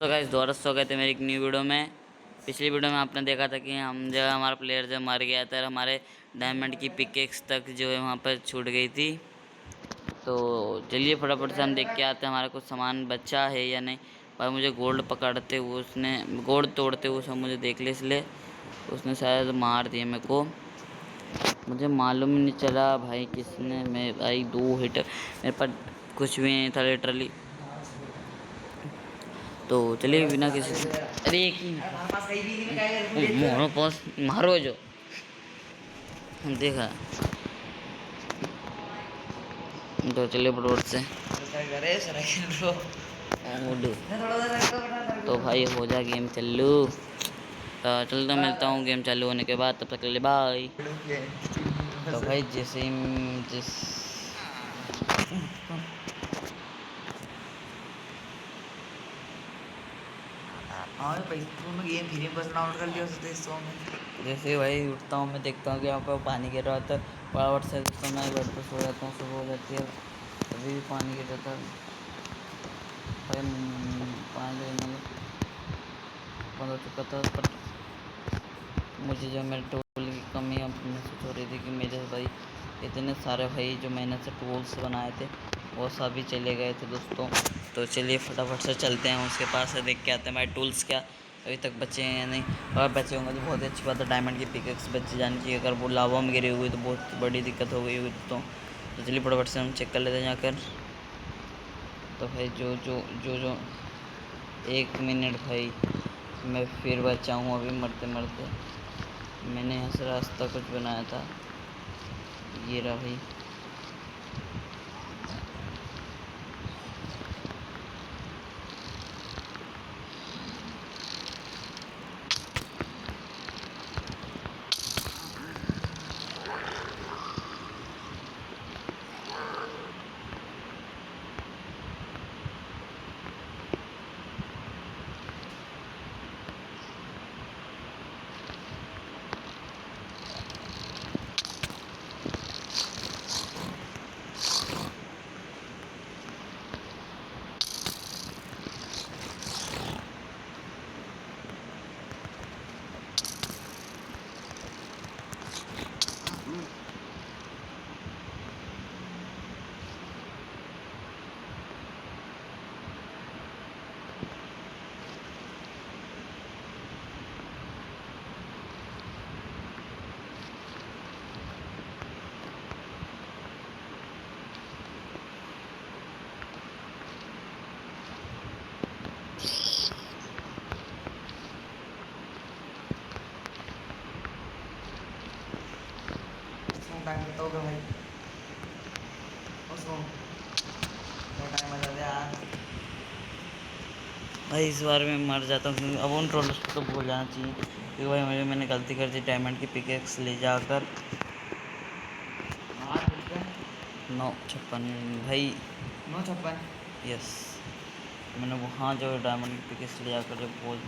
तो गाइस दोबारा स्वागत है मेरी एक न्यू वीडियो में। पिछली वीडियो में आपने देखा था कि हम जो हमारा प्लेयर जो मर गया था, हमारे डायमंड की पिकेक्स तक जो है वहाँ पर छूट गई थी। तो चलिए फटाफट से हम देख के आते हैं हमारा कुछ सामान बचा है या नहीं। पर मुझे गोल्ड पकड़ते हुए उसने गोल्ड तोड़ते हुए सब मुझे देख लिया, इसलिए उसने शायद मार दिया मेरे को। मुझे मालूम ही नहीं चला भाई किसने, मैं भाई 2 हिट मेरे पास कुछ भी नहीं था लिटरली। तो चलिए बिना किसी अरे एक ही मोरो पास मारो जो देखा। तो चलिए फटोट से तो भाई हो जा गेम चालू। तो चलता मिलता हूँ गेम चालू होने के बाद, तब तक के लिए बाय। तो भाई जैसे ही जिस हाँ भाई तुमने गेम फ्री में बस डाउनलोड कर लिया उससे इस में। जैसे भाई उठता हूँ मैं देखता हूँ कि यहाँ पर पानी गिर रहा था। फटाफट से दोस्तों मैं बेड पर सो जाता हूँ, सुबह हो जाती है अभी भी पानी गिर रहा था भाई। पानी मतलब बंद हो चुका था, बट मुझे जो मेरे टूल की कमी महसूस हो रही थी कि मेरे भाई इतने सारे भाई जो मैंने से टूल्स बनाए थे वो सभी चले गए थे दोस्तों। तो चलिए फटाफट से चलते हैं उसके पास से देख के आते हैं भाई टूल्स क्या अभी तक बचे हैं या नहीं। और बचे होंगे तो बहुत अच्छी बात है, डायमंड की पिकेक्स बच जानी चाहिए। अगर वो लावा में गिरी हुई तो बहुत बड़ी दिक्कत हो गई हुई दोस्तों। तो चलिए फटाफट से हम चेक कर लेते हैं जाकर। तो भाई जो जो जो जो 1 मिनट भाई मैं फिर बचाऊँ अभी मरते मरते। मैंने यहाँ से रास्ता कुछ बनाया था, ये रहा भाई। टाइम कितना होगा भाई उसको टाइम आ जाता यार भाई इस बार मैं मर जाता हूँ क्योंकि अब उन ट्रोलर्स को तो भूल जाना चाहिए क्योंकि भाई मैंने गलती कर दी डायमंड की पिकेक्स ले जाकर। 956 भाई 956। यस, मैंने वहाँ जो डायमंड की पिकेक्स ले जाकर जो बहुत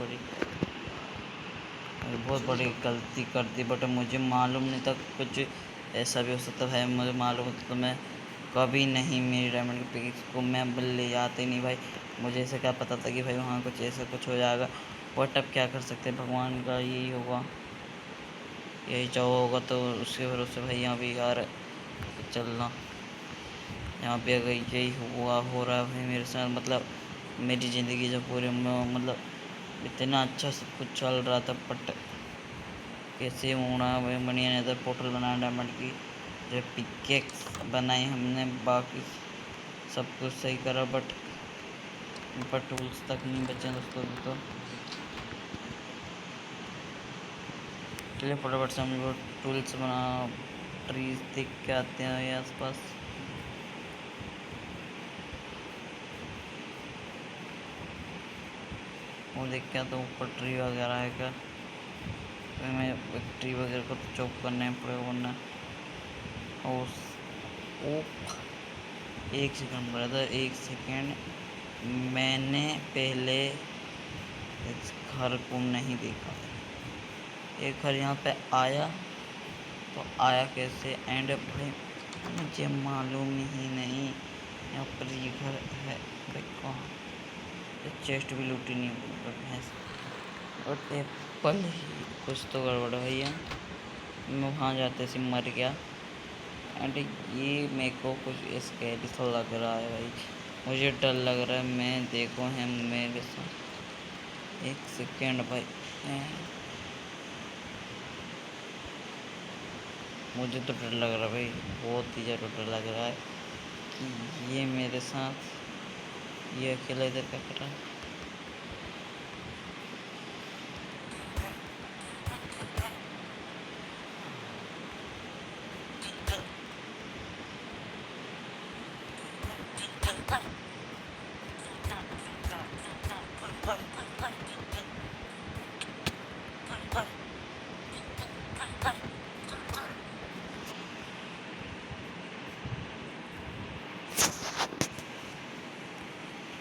बड़ी गलती कर दी। बट मुझे मालूम नहीं था कुछ ऐसा भी हो सकता है। मुझे मालूम होता तो मैं कभी नहीं मेरी डायमंड की पिकेक्स को मैं ले जाते नहीं भाई। मुझे ऐसा क्या पता था कि भाई वहाँ कुछ ऐसा कुछ हो जाएगा। बट अब क्या कर सकते हैं, भगवान का यही होगा, यही चाहो होगा। तो उसके भरोसे भाई यहाँ भी यार चलना, यहाँ पे अगर यही हुआ हो रहा है भाई मेरे साथ, मतलब मेरी ज़िंदगी जो पूरे मतलब इतना अच्छा सब कुछ चल रहा था। बट कैसे होना भाई, बढ़िया नेदर पोर्टल बनाया डायमंड की, जो पिकेक्स बनाई हमने, बाकी सब कुछ सही करा। बट टूल्स तक नहीं बचे दोस्तों अभी तो। चलिए फटाफट से हम लोग टूल्स बना ट्रीज देख के आते हैं ये आसपास। वो देख के आता हूँ ऊपर ट्री वगैरह है क्या। तो मैं एक ट्री वगैरह को तो चॉप करने पड़ेगा वरना। और एक सेकंड ब्रदर, एक सेकंड, मैंने पहले इस घर को नहीं देखा। एक घर यहाँ पे आया तो आया कैसे, एंड भाई मुझे मालूम ही नहीं यहाँ पर ये घर है भाई कहाँ। चेस्ट भी लूटी नहीं है भैंस। और एप्पल ही कुछ तो गड़बड़ है भैया। मैं वहाँ जाते से मर गया। एंड ये मेरे को कुछ स्कैरी सा लग रहा है भाई, मुझे डर लग रहा है। मैं देखो है मेरे साथ, एक सेकेंड भाई। मुझे तो डर लग रहा है भाई, बहुत ही ज़्यादा डर लग रहा है कि ये मेरे साथ, ये अकेला इधर क्या कर रहा है।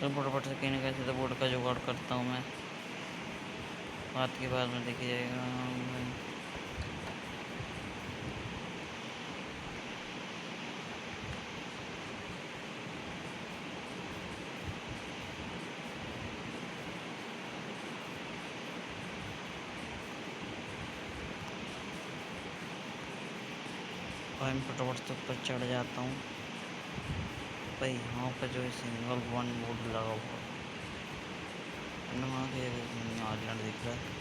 तो फटाफट से कहीं ना कहीं से तो बोर्ड का जुगाड़ करता हूँ मैं, बात के बाद में देखी जाएगा। भाई मैं फटाफट से ऊपर चढ़ जाता हूँ भाई। यहाँ पर जो है सिंगल वन बोर्ड लगा हुआ है, वहाँ के आइलैंड दिख रहा है।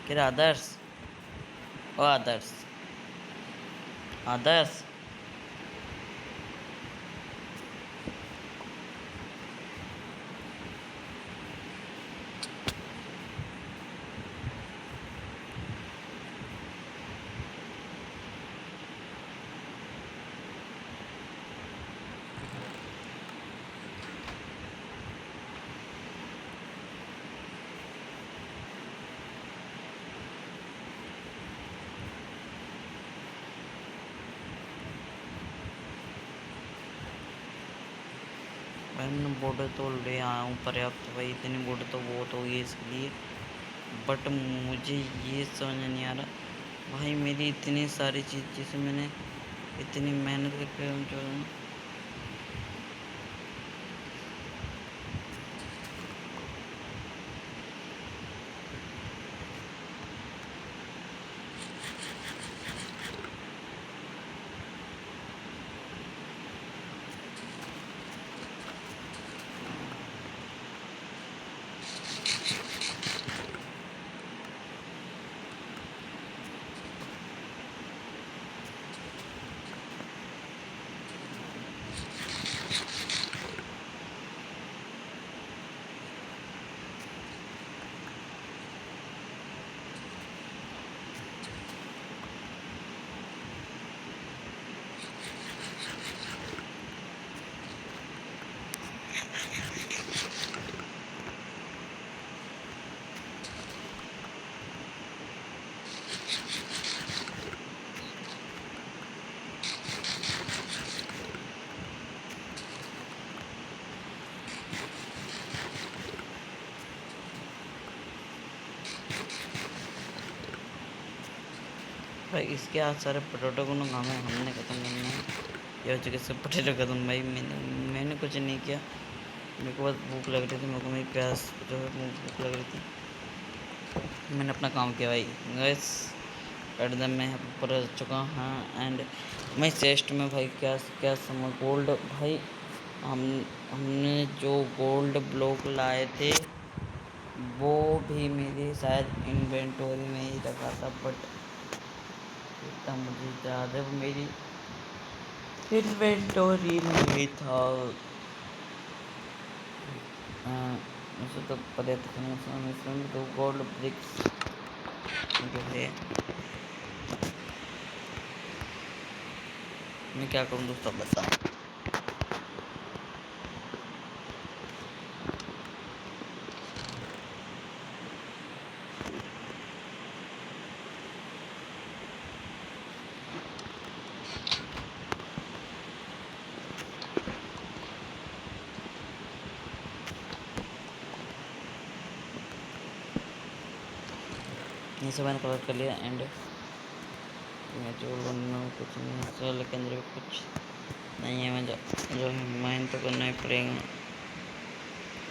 फिर आदर्श, ओ आदर्श, आदर्श भाई मैंने बॉर्डर तो ले आया हूँ पर्याप्त भाई, इतनी बॉर्डर तो बहुत हो गई इसके लिए। बट मुझे ये समझ नहीं आ रहा भाई, मेरी इतनी सारी चीज़ जिसे मैंने इतनी मेहनत करके जो भाई इसके आज सारे पोटैटो को ना हमें हमने ख़त्म करना है। ये हो चुके सब पोटैटो ख़त्म भाई। मैंने कुछ नहीं किया, मेरे को बस भूख लग रही थी, मेरे को मेरी प्यास जो है भूख लग रही थी, मैंने अपना काम किया भाई। गैस एडम में ऊपर आ चुका हाँ। एंड मैं चेस्ट में भाई क्या क्या समझ गोल्ड भाई, हमने जो गोल्ड ब्लॉक लाए थे वो भी मेरी शायद इन्वेंटरी में ही रखा था, बट इतना मुझे याद है वो मेरी इन्वेंटरी में ही था। मुझे तो पता था तो गोल्ड ब्रिक्स जो है मैं क्या करूँ दोस्तों बताओ। ये सब मैंने कवर कर लिया। एंड मैं जो बनना कुछ नहीं है सोल के अंदर कुछ नहीं है। मैं जो माइन तो करना ही पड़ेगा।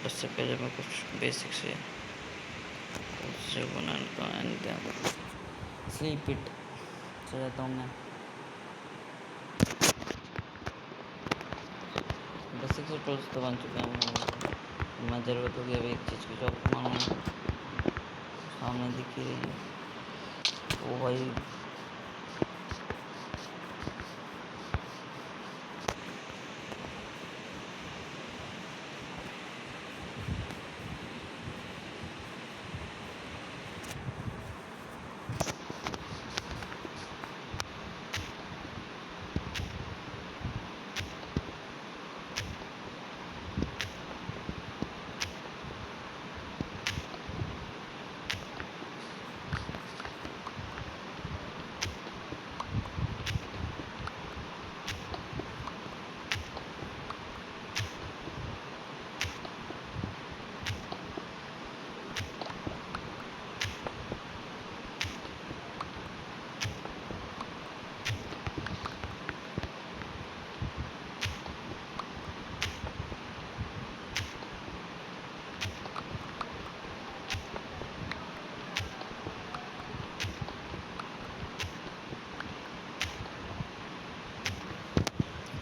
उससे पहले मैं कुछ बेसिक से उससे बनाने का एंड स्लीप इट सो जाता हूँ मैं। बेसिक से टूल्स तो बन चुके हैं। मैं ज़रूरत होगी अब एक चीज़ की जो आपको मालूम सामने दिख ही रही है वो भाई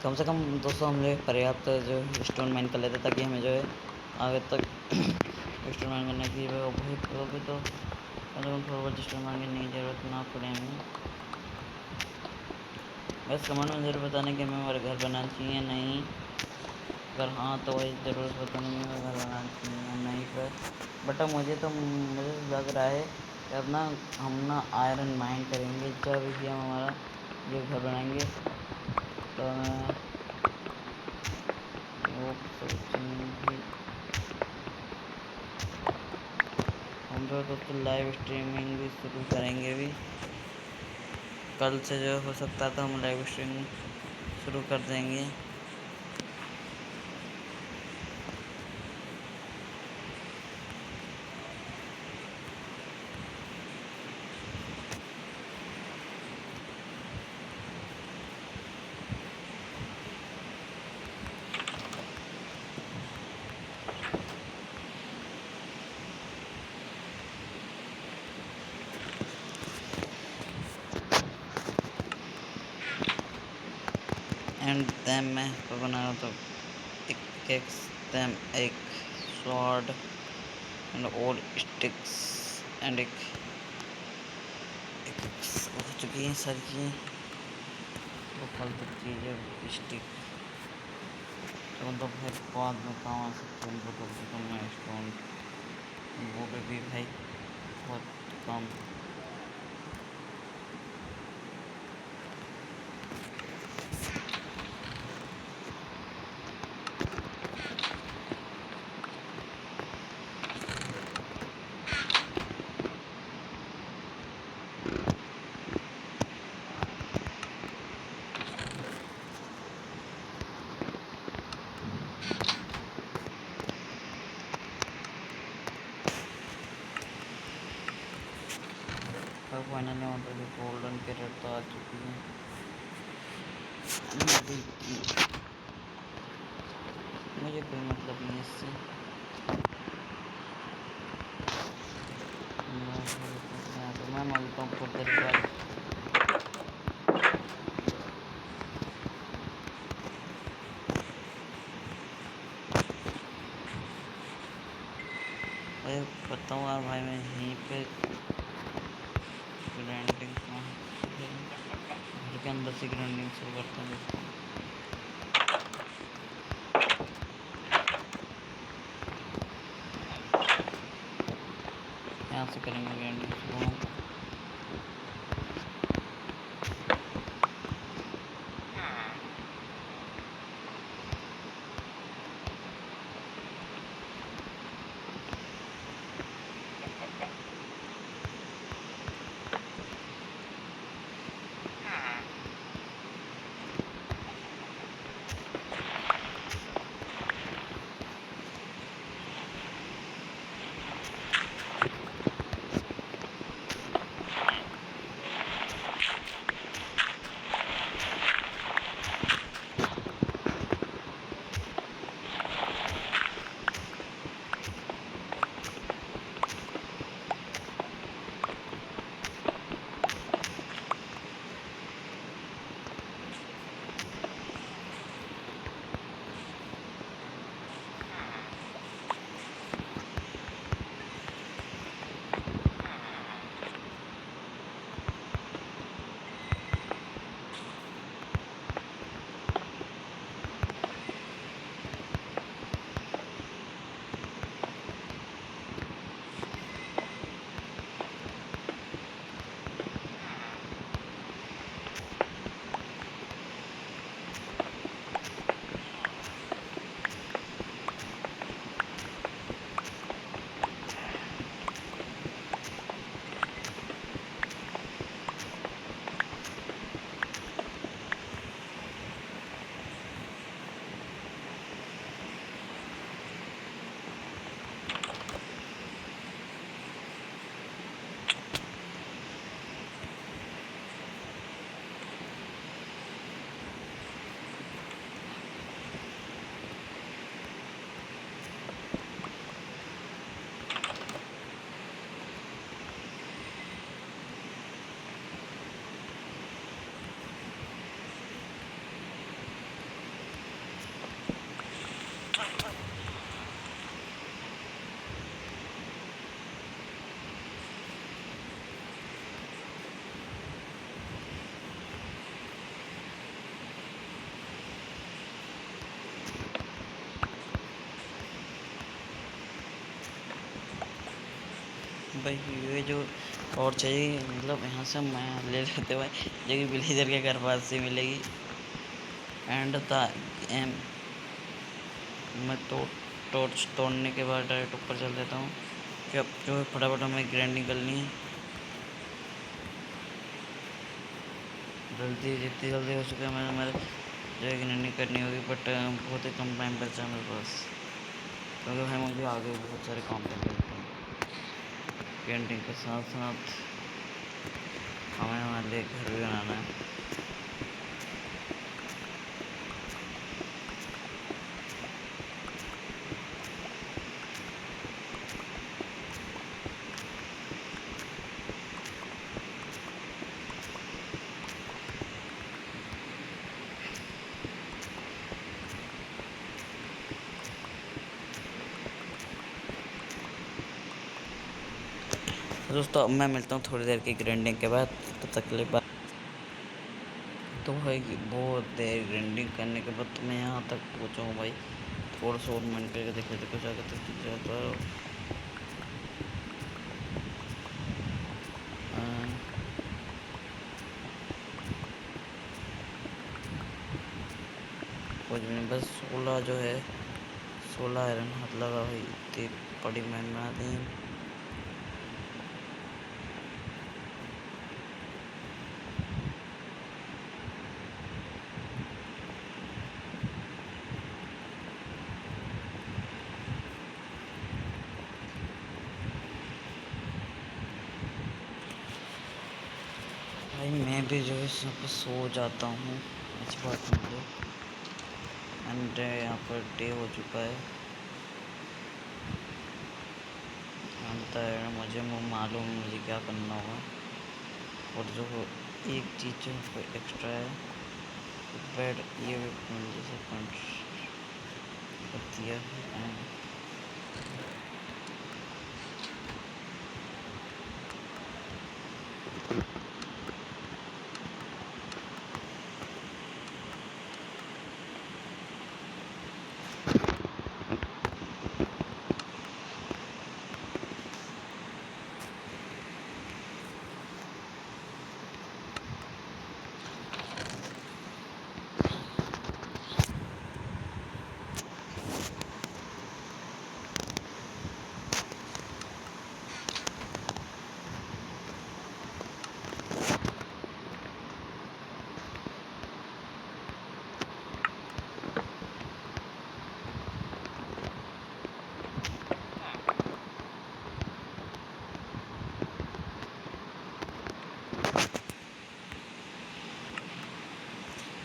कम से कम दोस्तों हम लोग पर्याप्त जो स्टोन माइन कर लेते ताकि हमें जो है आगे तक स्टोन माइन करने की भाई भी तो कम से कम थोड़ा बहुत स्टोन माइन करने की ज़रूरत ना पड़े हमें। बस कमेंट में ज़रूर बताने कि हमें हमारा घर बनाना चाहिए नहीं, अगर हाँ तो वही ज़रूर बताने में घर बनाना चाहिए नहीं पर बट मुझे लग रहा है कि अब ना हम ना आयरन माइन करेंगे जब भी हम हमारा ये घर बनाएंगे। तो मैं वो सोचेंगे हम जो तो लाइव स्ट्रीमिंग भी शुरू करेंगे भी कल से जो हो सकता था हम लाइव स्ट्रीमिंग शुरू कर देंगे। एंड देन मैं बना रहा था एक देम एक sword and all sticks and एक हो चुकी हैं सारी चीज़ें वो फालतू चीज़ें स्टिक तो मतलब फिर बाद में काम आ सकते हैं तो मैं स्टोन वो पे भी भाई बहुत काम। तो फाइनली मतलब गोल्डन कैरेट तो आ चुकी है। मुझे कोई मतलब नहीं इससे। मैं मिलता हूँ थोड़ी देर बाद। अरे बताऊँ यार भाई, मैं यहीं पे ग्राइंडिंग घर के अंदर से ग्राइंडिंग शुरू करता हूँ दोस्तों। यहाँ से करेंगे ग्राइंडिंग शुरू हम। भाई ये जो और चाहिए मतलब यहाँ से मैं ले लेते भाई, जो कि विलेजर के घर पास से मिलेगी। एंड एम मैं टॉर्च तोड़ने के बाद डायरेक्ट ऊपर चल देता हूँ कि अब जो है फटाफट हमें ग्राइंडिंग करनी है। जल्दी जितनी जल्दी हो सके हमें हमारे जो है ग्राइंडिंग करनी होगी, बट बहुत ही कम टाइम बचा है मेरे पास, क्योंकि भाई मुझे आगे बहुत सारे काम करने होते हैं। पेंटिंग के साथ साथ हमें हमारे लिए घर भी बनाना है। दोस्तों अब मैं मिलता हूँ थोड़ी देर की ग्राइंडिंग के बाद, तब तक के लिए बाय। तो भाई बहुत देर ग्राइंडिंग करने के बाद तो मैं यहाँ तक पहुँचा हूँ भाई। थोड़ा सा और मिनट करके देख लेते कुछ आगे तक जाता है। कुछ भी नहीं, बस 16 जो है 16 आयरन हाथ लगा भाई, इतनी बड़ी मेहनत बना दी। भाई मैं भी जो है यहाँ पर सो जाता हूँ, अच्छी बात नहीं मुझे। एंड यहाँ पर डे हो चुका है। अंतर मुझे मालूम है मुझे क्या करना होगा। और जो एक चीज़ जो एक्स्ट्रा है, बेड ये जैसे कर दिया है।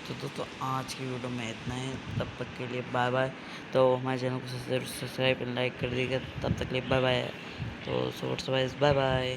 तो दोस्तों आज की वीडियो में इतना ही, तब तक के लिए बाय बाय। तो हमारे चैनल को सब्सक्राइब लाइक कर दीजिएगा, तब तक के लिए बाय बाय। तो सो बाय बाय।